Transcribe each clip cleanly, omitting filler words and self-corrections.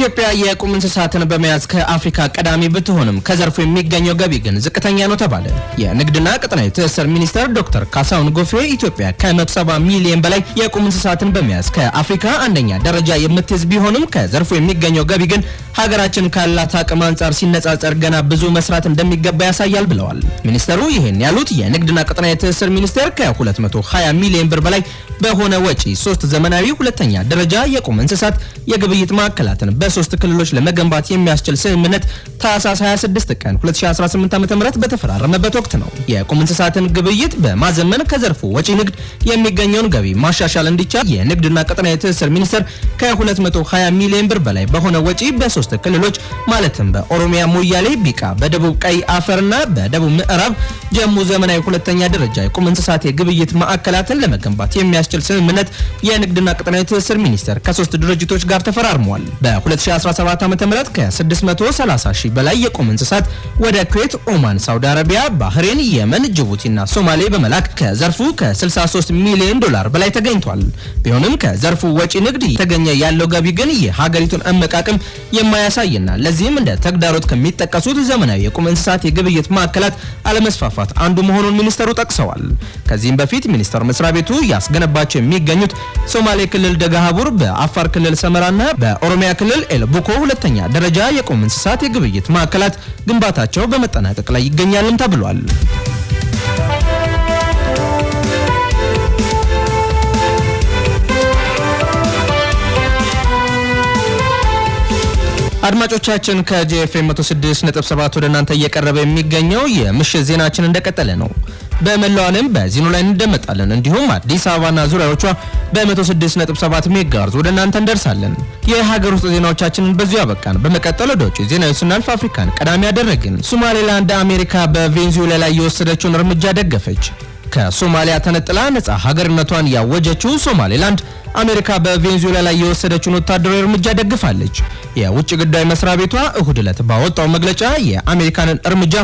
ኢትዮጵያ የቁም እንስሳትን በመያዝ ከአፍሪካ ቀዳሚ ብትሆንም ከዘርፉ የሚገኘው ገቢ ግን ዝቅተኛ ነው ተባለ። የንግድና ቀጠናዊ ትስስር ሚኒስትር ዶክተር ካሳሁን ጎፌ ኢትዮጵያ ከ170 ሚሊዮን በላይ የቁም እንስሳትን በመያዝ ከአፍሪካ አንደኛ ደረጃ የምትይዝ ቢሆንም ከዘርፉ የሚገኘው ገቢ ግን ሀገራችን ካላት አቅም አንጻር ሲነጻጸር ገና ብዙ መስራት እንደሚገባ ያሳያል ብለዋል። ሚኒስትሩ ይሄን ያሉት የንግድና ቀጠናዊ ትስስር ሚኒስቴር ከ220 ሚሊዮን ብር በላይ በሆነ ወጪ 3 ዘመናዊ ሁለተኛ ደረጃ የቁም እንስሳት የግብይት ማዕከላትን በ3 ክልሎች ለመገንባት የሚያስችል ስምምነት ታህሳስ 26 ቀን 2018 ዓ.ም በተፈራረመበት ወቅት ነው። የቁም እንስሳትን ግብይት በማዘመን ከዘርፉ ወጪ ንግድ የሚገኘውን ገቢ ማሻሻል እንዲቻል የንግድና ቀጠናዊ ትስስር ሚኒስቴር ከ220 ሚሊዮን ብር በላይ በሆነ ወጪ በ3 ክልሎች ማለትም በኦሮሚያ ሞያሌ፣ ቢቃ፣ በደቡብ ቀይ አፈርና በደቡብ ምዕራብ ጀሙ ዘመናዊ ሁለተኛ ደረጃ የቁም እንስሳት የግብይት ማዕከላትን ለመገንባት የሚያስችል ስምምነት የንግድና ቀጠናዊ ትስስር ሚኒስቴር ከ3 ድርጅቶች ጋር ተፈራርሟል። በ2017 ዓ.ም ከ630 ሺህ በላይ የቁም እንስሳት ወደ ኩዌት፣ ኦማን፣ ሳውዲ አረቢያ፣ ባህሬን፣ የመን፣ ጅቡቲና ሶማሌ በመላክ ከዘርፉ ከ63 ሚሊዮን ዶላር በላይ ተገኝቷል። ቢሆንም ከዘርፉ ወጪ ንግድ የተገኘ ያለው ገቢ ግን የሀገሪቱን እምቅ አቅም የማያሳይና ለዚህም እንደ ተግዳሮት ከሚጠቀሱት ዘመናዊ የቁም እንስሳት የግብይት ማዕከላት አለመስፋፋት አንዱ መሆኑን ሚኒስተሩ ጠቅሰዋል። ከዚህም በፊት ሚኒስቴር መስሪያ ቤቱ ያስገነባቸው የሚገኙት ሶማሌ ክልል ደጋሃቡር፣ በአፋር ክልል ሰመራና በኦሮሚያ ክልል ኤልቡኮ ሁለተኛ ደረጃ የቁም እንስሳት የግብይት ማዕከላት ግንባታቸው በመጠናቀቅ ላይ ይገኛልም ተብሏል። አድማጮቻችን ከጄኤፍኤም 106.7 ወደ እናንተ እየቀረበ የሚገኘው የምሽት ዜናችን እንደቀጠለ ነው። በመላው ዓለም በዚህኑ ላይ እንደመጣለን። እንዲሁም አዲስ አበባና ዙሪያዎቿ በ106.7 ሜጋሄርዝ ወደ እናንተ እንደርሳለን። የሀገር ውስጥ ዜናዎቻችንን በዚሁ ያበቃን። በመቀጠል ወደ ውጭ ዜናዎች ስናልፍ አፍሪካን ቀዳሚ ያደረግን። ሶማሌላንድ አሜሪካ በቬንዙዌላ ላይ የወሰደችውን እርምጃ ደገፈች። ከሶማሊያ ተነጥላ ነፃ ሀገርነቷን ያወጀችው ሶማሌላንድ አሜሪካ በቬንዙዌላ ላይ የወሰደችውን ወታደራዊ እርምጃ ደግፋለች። የውጭ ጉዳይ መስሪያ ቤቷ እሁድ ዕለት ባወጣው መግለጫ የአሜሪካንን እርምጃ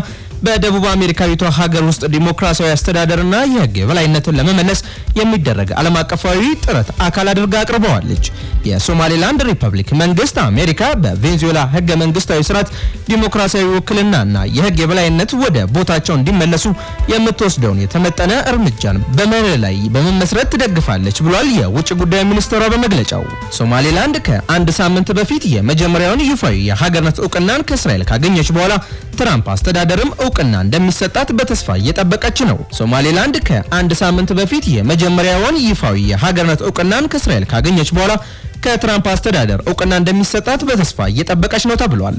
በደቡብ አሜሪካዊቷ ሀገር ውስጥ ዲሞክራሲያዊ አስተዳደርና የሕግ የበላይነትን ለመመለስ የሚደረግ ዓለም አቀፋዊ ጥረት አካል አድርጋ አቅርበዋለች። የሶማሌላንድ ሪፐብሊክ መንግስት አሜሪካ በቬንዙዌላ ሕገ መንግስታዊ ስርዓት ዲሞክራሲያዊ ውክልናና የሕግ የበላይነት ወደ ቦታቸው እንዲመለሱ የምትወስደውን የተመጠነ እርምጃን በመርህ ላይ በመመስረት ትደግፋለች ብሏል የውጭ ጉዳይ ሚኒስትሯ በመግለጫው። ሶማሌላንድ ከአንድ ሳምንት በፊት የመጀመሪያውን ይፋዊ የሀገርነት እውቅናን ከእስራኤል ካገኘች በኋላ ትራምፕ አስተዳደርም እውቅና እንደሚሰጣት በተስፋ እየጠበቀች ነው። ሶማሌላንድ ከአንድ ሳምንት በፊት የመጀመሪያውን ይፋዊ የሀገርነት እውቅናን ከእስራኤል ካገኘች በኋላ ከትራምፕ አስተዳደር እውቅና እንደሚሰጣት በተስፋ እየጠበቀች ነው ተብሏል።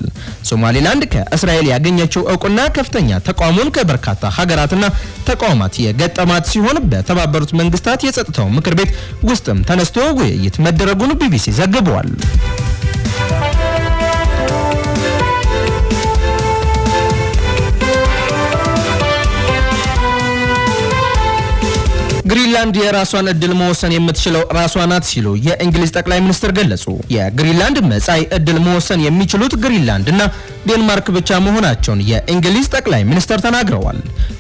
ሶማሌላንድ ከእስራኤል ያገኘችው እውቅና ከፍተኛ ተቃውሞን ከበርካታ ሀገራትና ተቋማት የገጠማት ሲሆን በተባበሩት መንግስታት የጸጥታው ምክር ቤት ውስጥም ተነስቶ ውይይት መደረጉን ቢቢሲ ዘግቧል። ግሪንላንድ የራሷን እድል መወሰን የምትችለው ራሷ ናት ሲሉ የእንግሊዝ ጠቅላይ ሚኒስትር ገለጹ። የግሪንላንድ መጻኢ እድል መወሰን የሚችሉት ግሪንላንድ እና ዴንማርክ ብቻ መሆናቸውን የእንግሊዝ ጠቅላይ ሚኒስትር ተናግረዋል።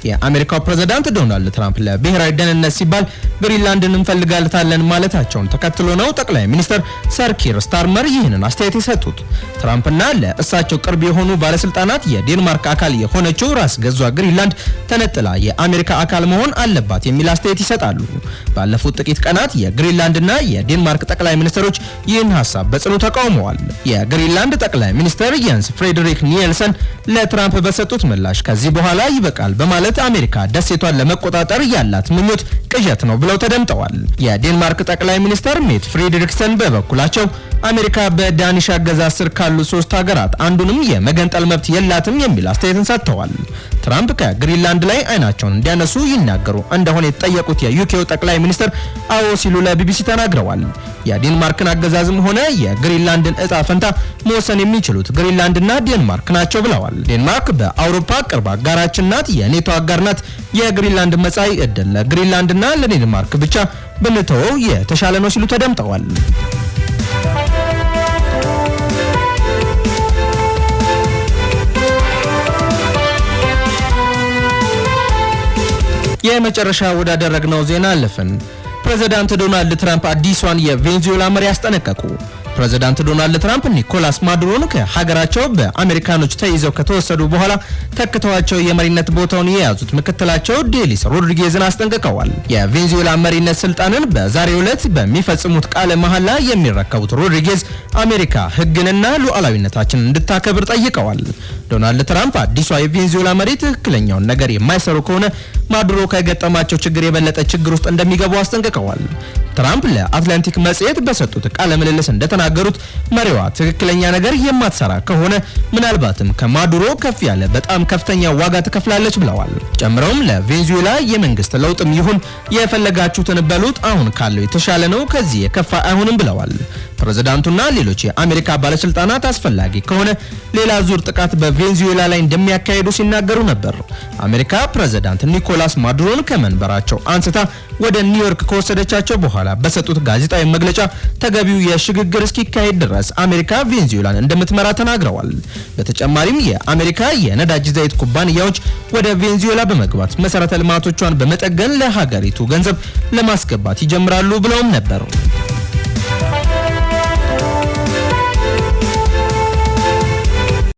የአሜሪካው ፕሬዝዳንት ዶናልድ ትራምፕ ለብሔራዊ ደህንነት ሲባል ግሪንላንድን እንፈልጋታለን ማለታቸውን ተከትሎ ነው ጠቅላይ ሚኒስትር ሰር ኪር ስታርመር ይህንን አስተያየት የሰጡት። ትራምፕና ለእሳቸው ቅርብ የሆኑ ባለስልጣናት የዴንማርክ አካል የሆነችው ራስ ገዟ ግሪንላንድ ተነጥላ የአሜሪካ አካል መሆን አለባት የሚል አስተያየት ይሰጣሉ። ባለፉት ጥቂት ቀናት የግሪንላንድና የዴንማርክ ጠቅላይ ሚኒስትሮች ይህን ሐሳብ በጽኑ ተቃውመዋል። የግሪንላንድ ጠቅላይ ሚኒስትር የንስ ፍሬድሪክ ኒልሰን ለትራምፕ በሰጡት ምላሽ ከዚህ በኋላ ይበቃል በማለት አሜሪካ ደሴቷን ለመቆጣጠር ያላት ምኞት ቅዠት ነው ብለው ተደምጠዋል። የዴንማርክ ጠቅላይ ሚኒስትር ሜት ፍሬድሪክሰን በበኩላቸው አሜሪካ በዳኒሽ አገዛዝ ስር ካሉ 3 ሀገራት አንዱንም የመገንጠል መብት የላትም የሚል አስተያየትን ሰጥተዋል። ትራምፕ ከግሪንላንድ ላይ አይናቸውን እንዲያነሱ ይናገሩ እንደሆነ የተጠየቁት የዩኬው ጠቅላይ ሚኒስትር አዎ ሲሉ ለቢቢሲ ተናግረዋል። የዴንማርክን አገዛዝም ሆነ የግሪንላንድን እጣ ፈንታ መወሰን የሚችሉት ግሪንላንድና ዴንማርክ ናቸው ብለዋል። ዴንማርክ በአውሮፓ ቅርብ አጋራችን ናት፣ የኔቶ አጋር ናት። የግሪንላንድ መጻኢ ዕድል ለግሪንላንድና ለዴንማርክ ብቻ ብንተወው የተሻለ ነው ሲሉ ተደምጠዋል። የመጨረሻ ወዳደረግነው ዜና አለፈን። ፕሬዝዳንት ዶናልድ ትራምፕ አዲሷን የቬንዙዌላ መሪ አስጠነቀቁ። ፕሬዝዳንት ዶናልድ ትራምፕ ኒኮላስ ማዱሮን ከሀገራቸው በአሜሪካኖች ተይዘው ከተወሰዱ በኋላ ተክተዋቸው የመሪነት ቦታውን የያዙት ምክትላቸው ዴሊስ ሮድሪጌዝን አስጠንቅቀዋል። የቬንዙዌላ መሪነት ስልጣንን በዛሬው ዕለት በሚፈጽሙት ቃለ መሐላ የሚረከቡት ሮድሪጌዝ አሜሪካ ሕግንና ሉዓላዊነታችንን እንድታከብር ጠይቀዋል። ዶናልድ ትራምፕ አዲሷ የቬንዙዌላ መሪ ትክክለኛውን ነገር የማይሰሩ ከሆነ ማዱሮ ከገጠማቸው ችግር የበለጠ ችግር ውስጥ እንደሚገቡ አስጠንቅቀዋል። ትራምፕ ለአትላንቲክ መጽሔት በሰጡት ቃለ ምልልስ እንደተናገሩት መሪዋ ትክክለኛ ነገር የማትሰራ ከሆነ ምናልባትም ከማዱሮ ከፍ ያለ በጣም ከፍተኛ ዋጋ ትከፍላለች ብለዋል። ጨምረውም ለቬንዙዌላ የመንግስት ለውጥም ይሁን የፈለጋችሁትን በሉት አሁን ካለው የተሻለ ነው፣ ከዚህ የከፋ አይሆንም ብለዋል። ፕሬዝዳንቱና ሌሎች የአሜሪካ ባለስልጣናት አስፈላጊ ከሆነ ሌላ ዙር ጥቃት በቬንዙዌላ ላይ እንደሚያካሂዱ ሲናገሩ ነበር። አሜሪካ ፕሬዝዳንት ኒኮላስ ማዱሮን ከመንበራቸው አንስታ ወደ ኒውዮርክ ከወሰደቻቸው በኋላ በሰጡት ጋዜጣዊ መግለጫ ተገቢው የሽግግር እስኪካሄድ ድረስ አሜሪካ ቬንዙዌላን እንደምትመራ ተናግረዋል። በተጨማሪም የአሜሪካ የነዳጅ ዘይት ኩባንያዎች ወደ ቬንዙዌላ በመግባት መሰረተ ልማቶቿን በመጠገን ለሀገሪቱ ገንዘብ ለማስገባት ይጀምራሉ ብለውም ነበር።